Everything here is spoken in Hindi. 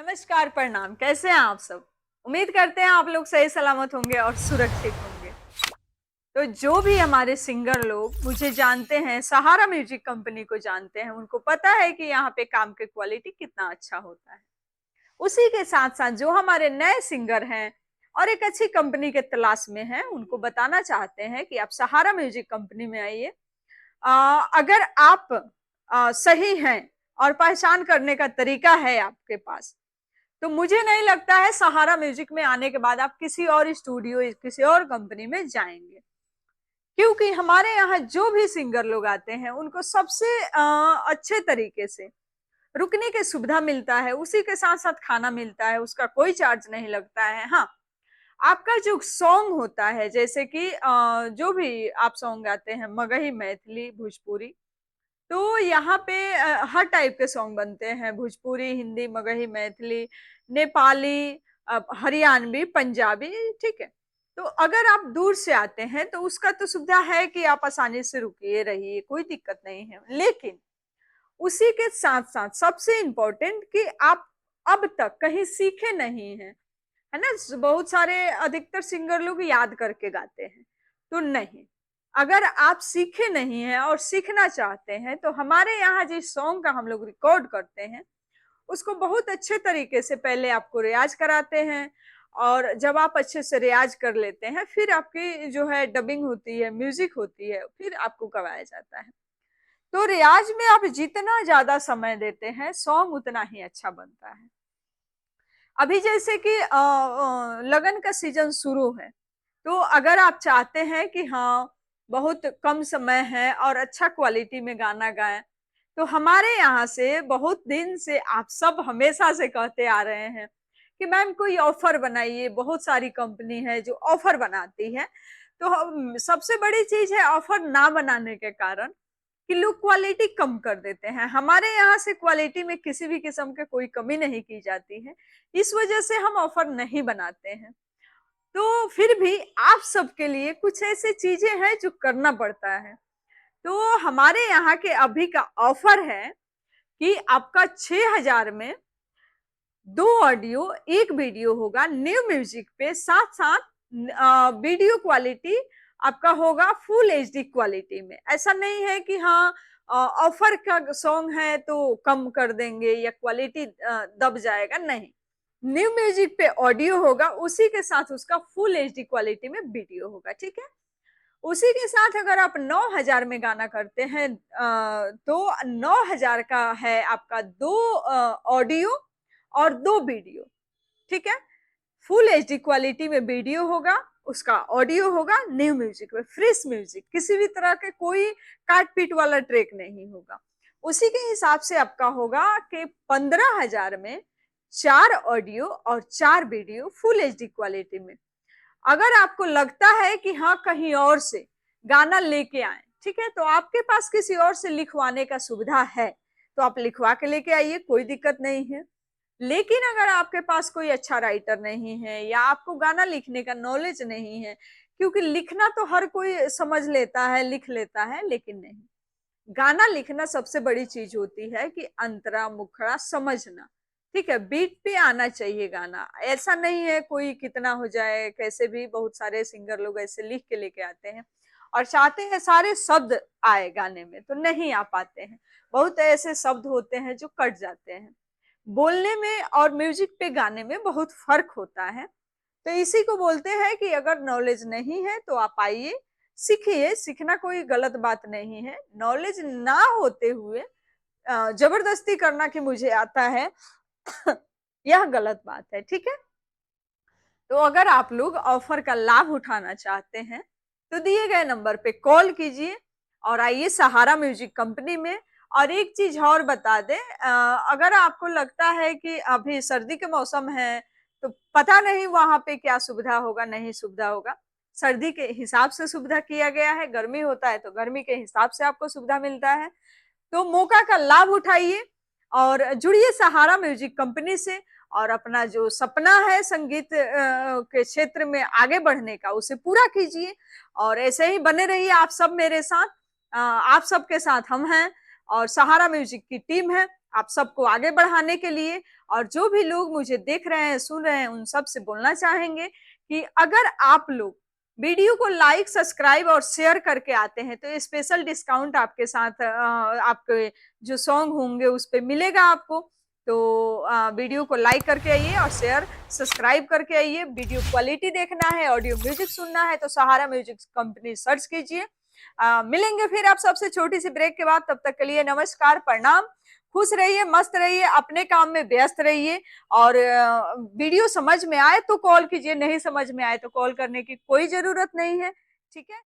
नमस्कार, प्रणाम। कैसे हैं आप सब? उम्मीद करते हैं आप लोग सही सलामत होंगे और सुरक्षित होंगे। तो जो भी हमारे सिंगर लोग मुझे जानते हैं, सहारा म्यूजिक कंपनी को जानते हैं, उनको पता है कि यहाँ पे काम की क्वालिटी कितना अच्छा होता है। उसी के साथ साथ जो हमारे नए सिंगर हैं और एक अच्छी कंपनी के तलाश में हैं, उनको बताना चाहते हैं कि आप सहारा म्यूजिक कंपनी में आइए। अगर आप सही हैं और पहचान करने का तरीका है आपके पास, तो मुझे नहीं लगता है सहारा म्यूजिक में आने के बाद आप किसी और स्टूडियो, किसी और कंपनी में जाएंगे। क्योंकि हमारे यहाँ जो भी सिंगर लोग आते हैं उनको सबसे अच्छे तरीके से रुकने की सुविधा मिलता है, उसी के साथ साथ खाना मिलता है, उसका कोई चार्ज नहीं लगता है। हाँ, आपका जो सॉन्ग होता है, जैसे कि जो भी आप सॉन्ग गाते हैं, मगही, मैथिली, भोजपुरी, तो यहाँ पे हर टाइप के सॉन्ग बनते हैं। भोजपुरी, हिंदी, मगही, मैथिली, नेपाली, हरियाणवी, पंजाबी। ठीक है। तो अगर आप दूर से आते हैं तो उसका तो सुविधा है कि आप आसानी से रुकिए, रहिए, कोई दिक्कत नहीं है। लेकिन उसी के साथ साथ सबसे इम्पोर्टेंट कि आप अब तक कहीं सीखे नहीं हैं, है ना। बहुत सारे अधिकतर सिंगर लोग याद करके गाते हैं, तो नहीं। अगर आप सीखे नहीं हैं और सीखना चाहते हैं तो हमारे यहाँ जिस सॉन्ग का हम लोग रिकॉर्ड करते हैं उसको बहुत अच्छे तरीके से पहले आपको रियाज कराते हैं। और जब आप अच्छे से रियाज कर लेते हैं फिर आपकी जो है डबिंग होती है, म्यूजिक होती है, फिर आपको गवाया जाता है। तो रियाज में आप जितना ज्यादा समय देते हैं सॉन्ग उतना ही अच्छा बनता है। अभी जैसे कि लगन का सीजन शुरू है, तो अगर आप चाहते हैं कि हाँ, बहुत कम समय है और अच्छा क्वालिटी में गाना गाएं, तो हमारे यहाँ से बहुत दिन से आप सब हमेशा से कहते आ रहे हैं कि मैम कोई ऑफर बनाइए। बहुत सारी कंपनी है जो ऑफर बनाती है, तो सबसे बड़ी चीज है ऑफर ना बनाने के कारण कि लोग क्वालिटी कम कर देते हैं। हमारे यहाँ से क्वालिटी में किसी भी किस्म के कोई कमी नहीं की जाती है, इस वजह से हम ऑफर नहीं बनाते हैं। तो फिर भी आप सबके लिए कुछ ऐसी चीजें हैं जो करना पड़ता है। तो हमारे यहाँ के अभी का ऑफर है कि आपका 6,000 में 2 ऑडियो, 1 वीडियो होगा न्यू म्यूजिक पे। साथ साथ वीडियो क्वालिटी आपका होगा फुल एचडी क्वालिटी में। ऐसा नहीं है कि हाँ, ऑफर का सॉन्ग है तो कम कर देंगे या क्वालिटी दब जाएगा, नहीं। न्यू म्यूजिक पे ऑडियो होगा, उसी के साथ उसका फुल एचडी क्वालिटी में वीडियो होगा। ठीक है। उसी के साथ अगर आप 9,000 में गाना करते हैं, तो 9,000 का है आपका 2 ऑडियो और 2 वीडियो। ठीक है। फुल एचडी क्वालिटी में वीडियो होगा, उसका ऑडियो होगा न्यू म्यूजिक में, फ्रेश म्यूजिक, किसी भी तरह के कोई काट पीट वाला ट्रैक नहीं होगा। उसी के हिसाब से आपका होगा कि 15,000 में 4 ऑडियो और 4 वीडियो फुल एचडी क्वालिटी में। अगर आपको लगता है कि हाँ, कहीं और से गाना लेके आए, ठीक है, तो आपके पास किसी और से लिखवाने का सुविधा है तो आप लिखवा के लेके आइए, कोई दिक्कत नहीं है। लेकिन अगर आपके पास कोई अच्छा राइटर नहीं है या आपको गाना लिखने का नॉलेज नहीं है, क्योंकि लिखना तो हर कोई समझ लेता है, लिख लेता है, लेकिन नहीं, गाना लिखना सबसे बड़ी चीज होती है कि अंतरा मुखड़ा समझना। ठीक है। बीट पे आना चाहिए गाना। ऐसा नहीं है कोई कितना हो जाए, कैसे भी बहुत सारे सिंगर लोग ऐसे लिख के लेके आते हैं और चाहते हैं सारे शब्द आए गाने में, तो नहीं आ पाते हैं। बहुत ऐसे शब्द होते हैं जो कट जाते हैं। बोलने में और म्यूजिक पे गाने में बहुत फर्क होता है। तो इसी को बोलते हैं कि अगर नॉलेज नहीं है तो आप आइए, सीखिए। सीखना कोई गलत बात नहीं है। नॉलेज ना होते हुए जबरदस्ती करना कि मुझे आता है यह गलत बात है। ठीक है। तो अगर आप लोग ऑफर का लाभ उठाना चाहते हैं तो दिए गए नंबर पे कॉल कीजिए और आइए सहारा म्यूजिक कंपनी में। और एक चीज और बता दें, अगर आपको लगता है कि अभी सर्दी के मौसम है तो पता नहीं वहां पे क्या सुविधा होगा, नहीं सुविधा होगा, सर्दी के हिसाब से सुविधा किया गया है। गर्मी होता है तो गर्मी के हिसाब से आपको सुविधा मिलता है। तो मौका का लाभ उठाइए और जुड़िए सहारा म्यूजिक कंपनी से और अपना जो सपना है संगीत के क्षेत्र में आगे बढ़ने का, उसे पूरा कीजिए। और ऐसे ही बने रहिए आप सब मेरे साथ। आप सबके साथ हम हैं और सहारा म्यूजिक की टीम है। आप सबको आगे बढ़ाने के लिए। और जो भी लोग मुझे देख रहे हैं, सुन रहे हैं, उन सब से बोलना चाहेंगे कि अगर आप लोग वीडियो को लाइक, सब्सक्राइब और शेयर करके आते हैं तो स्पेशल डिस्काउंट आपके साथ आपके जो सॉन्ग होंगे उस पे मिलेगा आपको। तो वीडियो को लाइक करके आइए और शेयर, सब्सक्राइब करके आइए। वीडियो क्वालिटी देखना है, ऑडियो म्यूजिक सुनना है तो सहारा म्यूजिक कंपनी सर्च कीजिए। मिलेंगे फिर आप सबसे छोटी सी ब्रेक के बाद। तब तक के लिए नमस्कार, प्रणाम। खुश रहिए, मस्त रहिए, अपने काम में व्यस्त रहिए। और वीडियो समझ में आए तो कॉल कीजिए, नहीं समझ में आए तो कॉल करने की कोई जरूरत नहीं है। ठीक है।